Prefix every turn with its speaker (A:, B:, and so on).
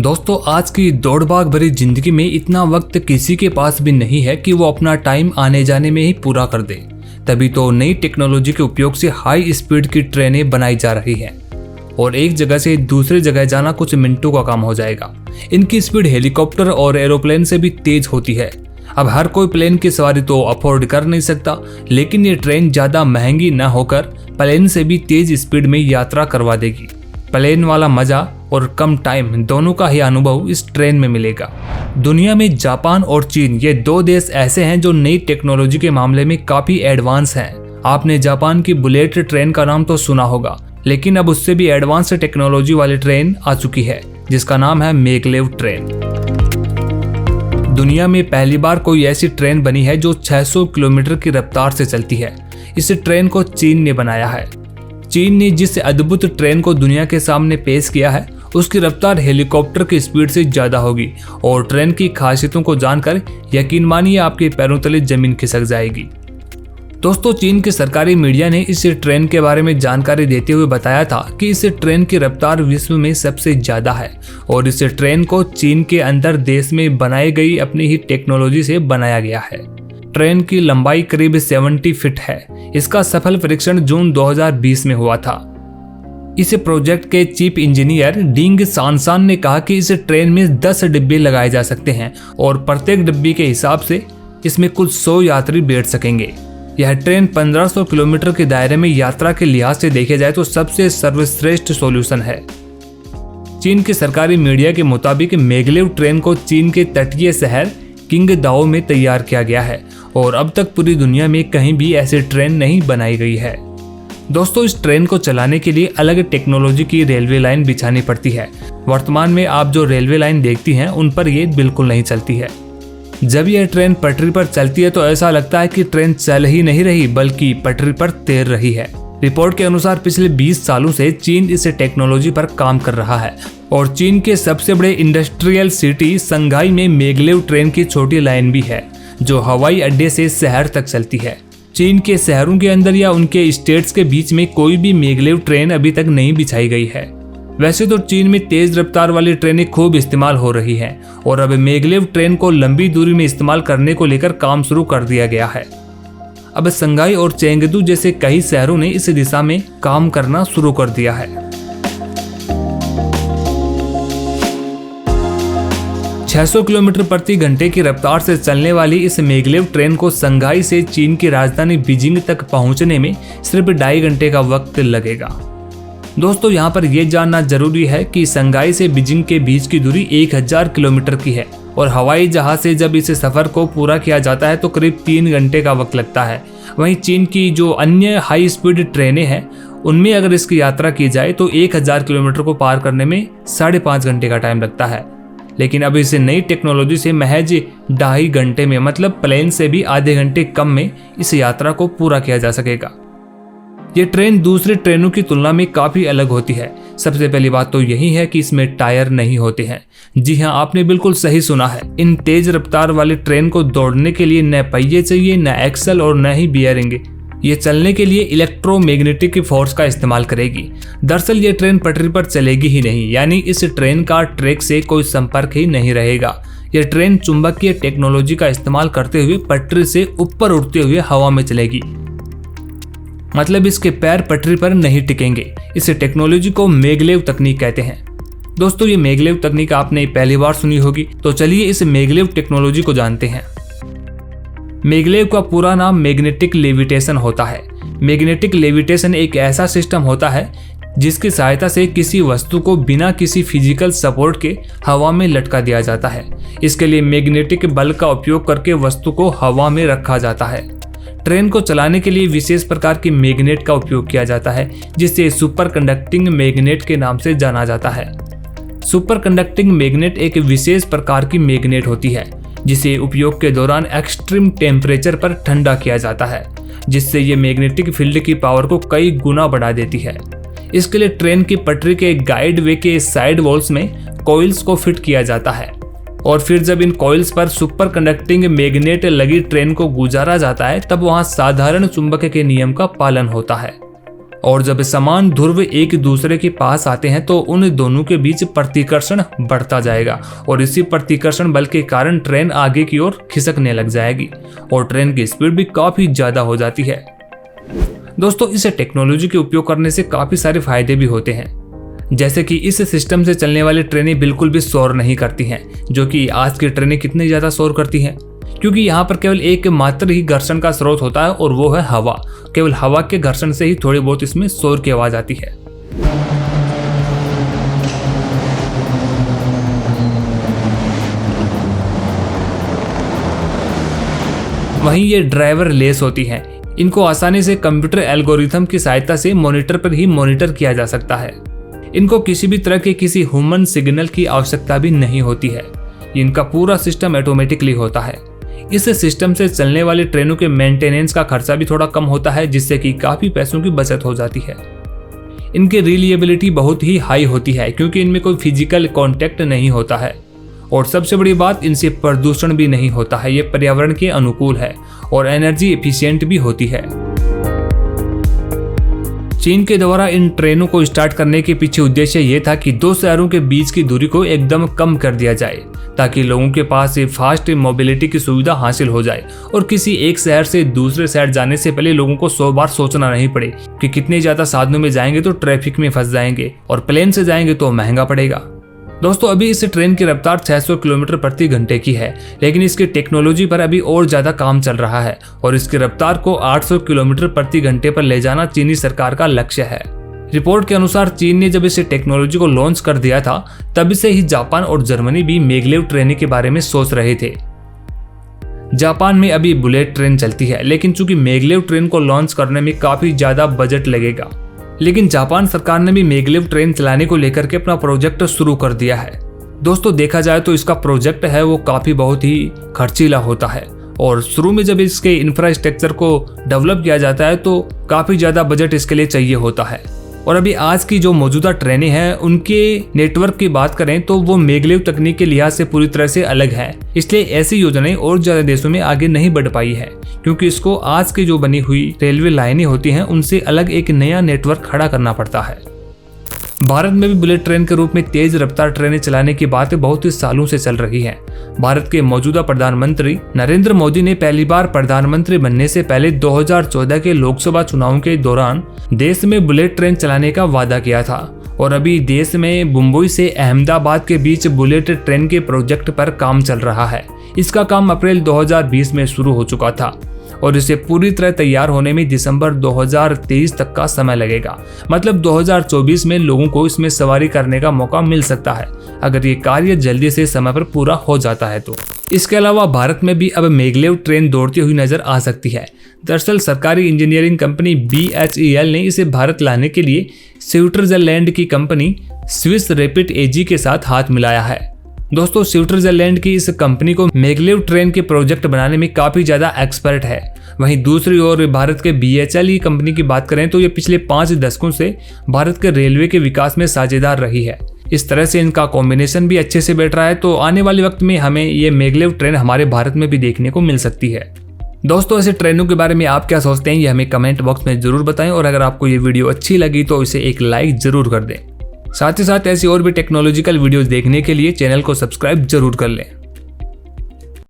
A: दोस्तों, आज की दौड़ भाग भरी जिंदगी में इतना वक्त किसी के पास भी नहीं है कि वो अपना टाइम आने जाने में ही पूरा कर दे। तभी तो नई टेक्नोलॉजी के उपयोग से हाई स्पीड की ट्रेनें बनाई जा रही हैं और एक जगह से दूसरी जगह जाना कुछ मिनटों का काम हो जाएगा। इनकी स्पीड हेलीकॉप्टर और एरोप्लेन से भी तेज होती है। अब हर कोई प्लेन की सवारी तो अफोर्ड कर नहीं सकता, लेकिन ये ट्रेन ज़्यादा महंगी न होकर प्लेन से भी तेज स्पीड में यात्रा करवा देगी। प्लेन वाला मजा और कम टाइम दोनों का ही अनुभव इस ट्रेन में मिलेगा। दुनिया में जापान और चीन ये दो देश ऐसे हैं जो नई टेक्नोलॉजी के मामले में काफी एडवांस हैं। आपने जापान की बुलेट ट्रेन का नाम तो सुना होगा, लेकिन अब उससे भी एडवांस टेक्नोलॉजी वाली ट्रेन आ चुकी है जिसका नाम है मैगलेव ट्रेन। दुनिया में पहली बार कोई ऐसी ट्रेन बनी है जो 600 किलोमीटर की रफ्तार से चलती है। इस ट्रेन को चीन ने बनाया है। चीन ने जिस अद्भुत ट्रेन को दुनिया के सामने पेश किया है उसकी रफ्तार हेलीकॉप्टर की स्पीड से ज्यादा होगी और ट्रेन की खासियतों को जानकर यकीन मानिए आपके पैरों तले जमीन खिसक जाएगी। दोस्तों, चीन के सरकारी मीडिया ने इस ट्रेन के बारे में जानकारी देते हुए बताया था कि इस ट्रेन की रफ्तार विश्व में सबसे ज्यादा है और इस ट्रेन को चीन के अंदर देश में बनाई गई अपनी ही टेक्नोलॉजी से बनाया गया है। ट्रेन की लंबाई करीब 70 फीट है। इसका सफल परीक्षण जून 2020 में हुआ था। इस प्रोजेक्ट के चीफ इंजीनियर डिंग सानसान ने कहा कि इस ट्रेन में 10 डिब्बे लगाए जा सकते हैं और प्रत्येक डिब्बे के हिसाब से इसमें कुल 100 यात्री बैठ सकेंगे। यह ट्रेन 1500 किलोमीटर के दायरे में यात्रा के लिहाज से देखे जाए तो सबसे सर्वश्रेष्ठ सॉल्यूशन है। चीन के सरकारी मीडिया के मुताबिक मैगलेव ट्रेन को चीन के तटीय शहर किंगदाओ में तैयार किया गया है और अब तक पूरी दुनिया में कहीं भी ऐसी ट्रेन नहीं बनाई गई है। दोस्तों, इस ट्रेन को चलाने के लिए अलग टेक्नोलॉजी की रेलवे लाइन बिछानी पड़ती है। वर्तमान में आप जो रेलवे लाइन देखती हैं उन पर ये बिल्कुल नहीं चलती है। जब यह ट्रेन पटरी पर चलती है तो ऐसा लगता है कि ट्रेन चल ही नहीं रही बल्कि पटरी पर तैर रही है। रिपोर्ट के अनुसार पिछले 20 सालों से चीन इस टेक्नोलॉजी पर काम कर रहा है और चीन के सबसे बड़े इंडस्ट्रियल सिटी संघाई में मैगलेव ट्रेन की छोटी लाइन भी है जो हवाई अड्डे से शहर तक चलती है। चीन के शहरों के अंदर या उनके स्टेट्स के बीच में कोई भी मैगलेव ट्रेन अभी तक नहीं बिछाई गई है। वैसे तो चीन में तेज रफ्तार वाली ट्रेनें खूब इस्तेमाल हो रही हैं और अब मैगलेव ट्रेन को लंबी दूरी में इस्तेमाल करने को लेकर काम शुरू कर दिया गया है। अब संघाई और चेंगदू जैसे कई शहरों ने इस दिशा में काम करना शुरू कर दिया है। 600 किलोमीटर प्रति घंटे की रफ्तार से चलने वाली इस मैगलेव ट्रेन को संघाई से चीन की राजधानी बीजिंग तक पहुंचने में सिर्फ 2.5 घंटे का वक्त लगेगा। दोस्तों, यहाँ पर यह जानना जरूरी है कि संघाई से बीजिंग के बीच की दूरी 1000 किलोमीटर की है और हवाई जहाज से जब इस सफर को पूरा किया जाता है तो करीब 3 घंटे का वक्त लगता है। वहीं चीन की जो अन्य हाई स्पीड ट्रेनें हैं उनमें अगर इसकी यात्रा की जाए तो 1000 किलोमीटर को पार करने में 5.5 घंटे का टाइम लगता है। लेकिन अब इस नई टेक्नोलॉजी से महज 2.5 घंटे में, मतलब प्लेन से भी आधे घंटे कम में इस यात्रा को पूरा किया जा सकेगा। ये ट्रेन दूसरी ट्रेनों की तुलना में काफी अलग होती है। सबसे पहली बात तो यही है कि इसमें टायर नहीं होते हैं। जी हाँ, आपने बिल्कुल सही सुना है। इन तेज रफ्तार वाली ट्रेन को दौड़ने के लिए न पहिए चाहिए, न एक्सल और न ही बियरिंग। ये चलने के लिए इलेक्ट्रोमैग्नेटिक फोर्स का इस्तेमाल करेगी। दरअसल ये ट्रेन पटरी पर चलेगी ही नहीं, यानी इस ट्रेन का ट्रैक से कोई संपर्क ही नहीं रहेगा। यह ट्रेन चुंबकीय टेक्नोलॉजी का इस्तेमाल करते हुए पटरी से ऊपर उड़ते हुए हवा में चलेगी, मतलब इसके पैर पटरी पर नहीं टिकेंगे। इस टेक्नोलॉजी को मैगलेव तकनीक कहते हैं। दोस्तों, ये मैगलेव तकनीक आपने पहली बार सुनी होगी, तो चलिए इस मैगलेव टेक्नोलॉजी को जानते हैं। मैगलेव का पूरा नाम मैग्नेटिक लेविटेशन होता है। मैग्नेटिक लेविटेशन एक ऐसा सिस्टम होता है जिसकी सहायता से किसी वस्तु को बिना किसी फिजिकल सपोर्ट के हवा में लटका दिया जाता है। इसके लिए मैग्नेटिक बल का उपयोग करके वस्तु को हवा में रखा जाता है। ट्रेन को चलाने के लिए विशेष प्रकार की मैग्नेट का उपयोग किया जाता है जिसे सुपर कंडक्टिंग मैग्नेट के नाम से जाना जाता है। सुपर कंडक्टिंग मैग्नेट एक विशेष प्रकार की मैग्नेट होती है जिसे उपयोग के दौरान एक्सट्रीम टेम्परेचर पर ठंडा किया जाता है, जिससे ये मैग्नेटिक फील्ड की पावर को कई गुना बढ़ा देती है। इसके लिए ट्रेन की पटरी के गाइड वे के साइड वॉल्स में कॉइल्स को फिट किया जाता है और फिर जब इन कॉइल्स पर सुपर कंडक्टिंग मैग्नेट लगी ट्रेन को गुजारा जाता है तब वहां साधारण चुंबक के नियम का पालन होता है और जब समान ध्रुव एक दूसरे के पास आते हैं तो उन दोनों के बीच प्रतिकर्षण बढ़ता जाएगा और इसी प्रतिकर्षण बल के कारण ट्रेन आगे की ओर खिसकने लग जाएगी और ट्रेन की स्पीड भी काफी ज्यादा हो जाती है। दोस्तों, इस टेक्नोलॉजी के उपयोग करने से काफी सारे फायदे भी होते हैं, जैसे कि इस सिस्टम से चलने वाली ट्रेनें बिल्कुल भी शोर नहीं करती हैं, जो कि आज की ट्रेनें कितनी ज्यादा शोर करती हैं, क्योंकि यहाँ पर केवल एक मात्र ही घर्षण का स्रोत होता है और वो है हवा। केवल हवा के घर्षण से ही थोड़ी बहुत इसमें शोर की आवाज आती है। वहीं ये ड्राइवर लेस होती हैं। इनको आसानी से कंप्यूटर एल्गोरिथम की सहायता से मॉनिटर पर ही मॉनिटर किया जा सकता है। इनको किसी भी तरह के किसी ह्यूमन सिग्नल की आवश्यकता भी नहीं होती है। इनका पूरा सिस्टम ऑटोमेटिकली होता है। इस सिस्टम से चलने वाली ट्रेनों के मेंटेनेंस का खर्चा भी थोड़ा कम होता है, जिससे कि काफी पैसों की बचत हो जाती है। इनकी रिलायबिलिटी बहुत ही हाई होती है, क्योंकि इनमें कोई फिजिकल कांटेक्ट नहीं होता है और सबसे बड़ी बात, इनसे प्रदूषण भी नहीं होता है। ये पर्यावरण के अनुकूल है और एनर्जी एफिशिएंट भी होती है। चीन के द्वारा इन ट्रेनों को स्टार्ट करने के पीछे उद्देश्य ये था कि दो शहरों के बीच की दूरी को एकदम कम कर दिया जाए, ताकि लोगों के पास फास्ट मोबिलिटी की सुविधा हासिल हो जाए और किसी एक शहर से दूसरे शहर जाने से पहले लोगों को 100 बार सोचना नहीं पड़े कि कितने ज्यादा साधनों में जाएंगे तो ट्रैफिक में फंस जाएंगे और प्लेन से जाएंगे तो महंगा पड़ेगा। दोस्तों, अभी इस ट्रेन की रफ्तार 600 किलोमीटर प्रति घंटे की है, लेकिन इसकी टेक्नोलॉजी पर अभी और ज्यादा काम चल रहा है और इसकी रफ्तार को 800 किलोमीटर प्रति घंटे पर ले जाना चीनी सरकार का लक्ष्य है। रिपोर्ट के अनुसार चीन ने जब इस टेक्नोलॉजी को लॉन्च कर दिया था, तब से ही जापान और जर्मनी भी मैगलेव ट्रेन के बारे में सोच रहे थे। जापान में अभी बुलेट ट्रेन चलती है, लेकिन चूंकि मैगलेव ट्रेन को लॉन्च करने में काफी ज्यादा बजट लगेगा, लेकिन जापान सरकार ने भी मैगलेव ट्रेन चलाने को लेकर के अपना प्रोजेक्ट शुरू कर दिया है। दोस्तों, देखा जाए तो इसका प्रोजेक्ट है वो काफी बहुत ही खर्चीला होता है और शुरू में जब इसके इंफ्रास्ट्रक्चर को डेवलप किया जाता है तो काफी ज्यादा बजट इसके लिए चाहिए होता है। और अभी आज की जो मौजूदा ट्रेनें हैं, उनके नेटवर्क की बात करें तो वो मैगलेव तकनीक के लिहाज से पूरी तरह से अलग है। इसलिए ऐसी योजनाएं और ज्यादा देशों में आगे नहीं बढ़ पाई है, क्योंकि इसको आज की जो बनी हुई रेलवे लाइनें होती हैं उनसे अलग एक नया नेटवर्क खड़ा करना पड़ता है। भारत में भी बुलेट ट्रेन के रूप में तेज रफ्तार ट्रेनें चलाने की बातें बहुत ही सालों से चल रही हैं। भारत के मौजूदा प्रधानमंत्री नरेंद्र मोदी ने पहली बार प्रधानमंत्री बनने से पहले 2014 के लोकसभा चुनाव के दौरान देश में बुलेट ट्रेन चलाने का वादा किया था और अभी देश में मुंबई से अहमदाबाद के बीच बुलेट ट्रेन के प्रोजेक्ट पर काम चल रहा है। इसका काम अप्रैल 2020 में शुरू हो चुका था और इसे पूरी तरह तैयार होने में दिसंबर 2023 तक का समय लगेगा। मतलब 2024 में लोगों को इसमें सवारी करने का मौका मिल सकता है, अगर ये कार्य जल्दी से समय पर पूरा हो जाता है तो। इसके अलावा भारत में भी अब मैगलेव ट्रेन दौड़ती हुई नजर आ सकती है। दरअसल सरकारी इंजीनियरिंग कंपनी BHEL ने इसे भारत लाने के लिए स्विट्जरलैंड की कंपनी स्विस रैपिड एजी के साथ हाथ मिलाया है। दोस्तों, स्विट्जरलैंड की इस कंपनी को मैगलेव ट्रेन के प्रोजेक्ट बनाने में काफी ज्यादा एक्सपर्ट है। वहीं दूसरी ओर भारत के BHEL कंपनी की बात करें तो ये पिछले 5 दशकों से भारत के रेलवे के विकास में साझेदार रही है। इस तरह से इनका कॉम्बिनेशन भी अच्छे से बैठ रहा है, तो आने वाले वक्त में हमें ये मैगलेव ट्रेन हमारे भारत में भी देखने को मिल सकती है। दोस्तों, ऐसे ट्रेनों के बारे में आप क्या सोचते हैं, ये हमें कमेंट बॉक्स में जरूर बताएं और अगर आपको ये वीडियो अच्छी लगी तो इसे एक लाइक जरूर कर दें। साथ ही साथ ऐसी और भी टेक्नोलॉजिकल वीडियोस देखने के लिए चैनल को सब्सक्राइब जरूर कर लें।